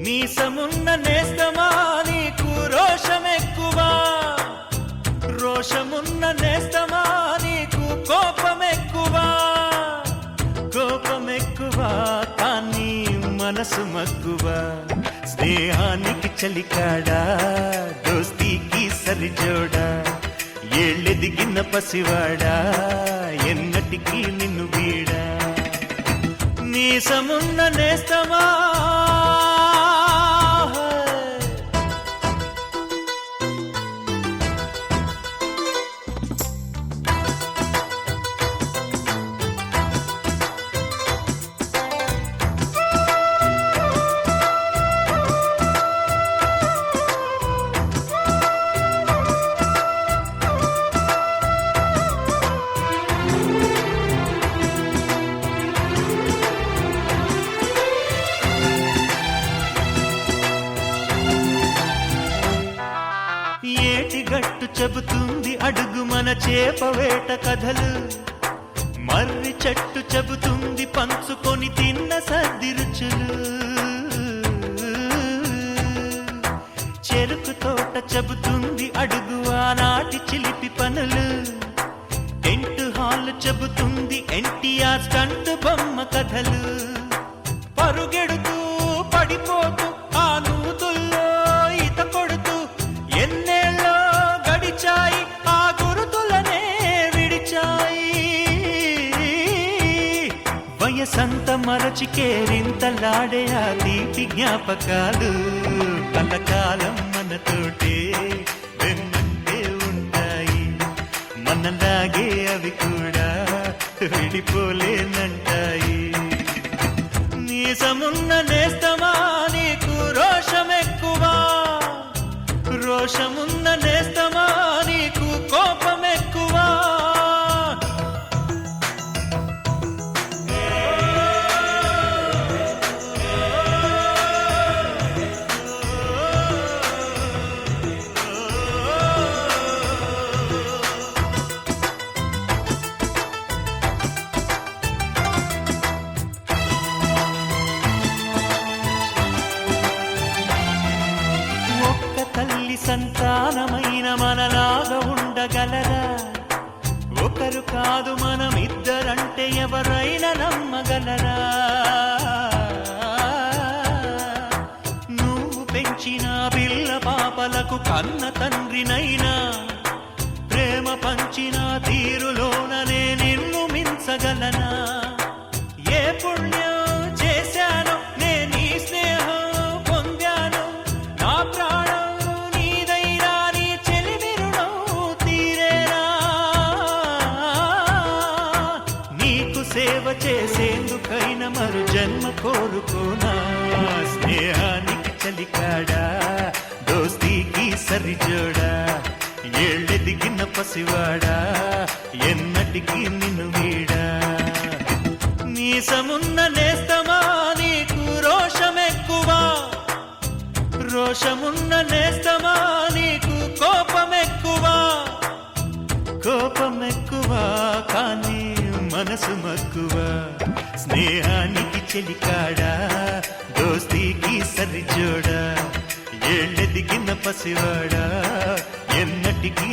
మీసమున్న నేస్తమా నీకు రోషమెక్కువా, రోషమున్న నేస్తమా నీకు కోపమెక్కువా, కోపమెక్కువా కానీ మనసు మక్కువా. స్నేహానికి చలికాడా, దోస్తీకి సరిజోడా, ఏళ్ళెదిగిన పసివాడా ఎన్నటికీ నిన్ను వీడా. మీసమున్న నేస్తమా ఏటిగట్టు చెబుతుంది అడుగు మన చేపవేట కథలు, మర్రి చెట్టు చెబుతుంది పంచుకొని తిన్న సర్ది రుచులు, చెరుకు తోట చెబుతుంది అడుగు ఆనాటి చిలిపి పనులు, టెంట్ హాల్ చెబుతుంది ఎన్టీఆర్ స్టంట్ బొమ్మ కథలు. పరుగెడుతూ పడిపోతూ ఆ నూతుల్లో ఈత కొడుతూ ఎన్నేళ్ళో గడిచాయి ఆ గురుతులనే విడిచాయి. వయసంత మరచి కేరింతలాడే ఆ తీపి జ్ఞాపకాలు కలకాలం మనతోటే వెన్నంటే ఉంటాయి. మనలాగే అవి కూడా విడిపోలేనంటాయి. మీసమున్న నేస్తమా నీకు రోషమెక్కువా, రోషమున్న నేస్తమా నీకు కోపమెక్కువా. తల్లి సంతానమైన మనలాగా ఉండగలరా, ఒకరు కాదు మనమిద్దరంటే ఎవరైనా నమ్మగలరా. నువ్వు పెంచిన పిల్ల పాపలకు కన్న తండ్రినైనా, ప్రేమ పంచిన తీరులోననే నిన్ను మించగలనా. ఏ పుణ్యం చేశానో నేను ఈ స్నేహం పొందాను, నా ప్రాణం నీదైనా నీ చెలిమి రుణం తీరేనా. నీకు సేవ చేసేందుకైనా మరు జన్మ కోరుకోనా. స్నేహానికి చలికాడా, దోస్తీకి సరిజోడా, ఏళ్ళెదిగిన పసివాడా ఎన్నటికీ నిన్ను వీడా. మీసమున్న నేస్తమా నీకు రోషమెక్కువా, రోషమున్న నేస్తమా నీకు కోపమెక్కువా, కోపమెక్కువా కానీ మనసు మక్కువా. స్నేహానికి చెలికాడా, దోస్తీకి సరిజోడా, ఏళ్ళెదిగిన పసివాడా ఎన్నటికీ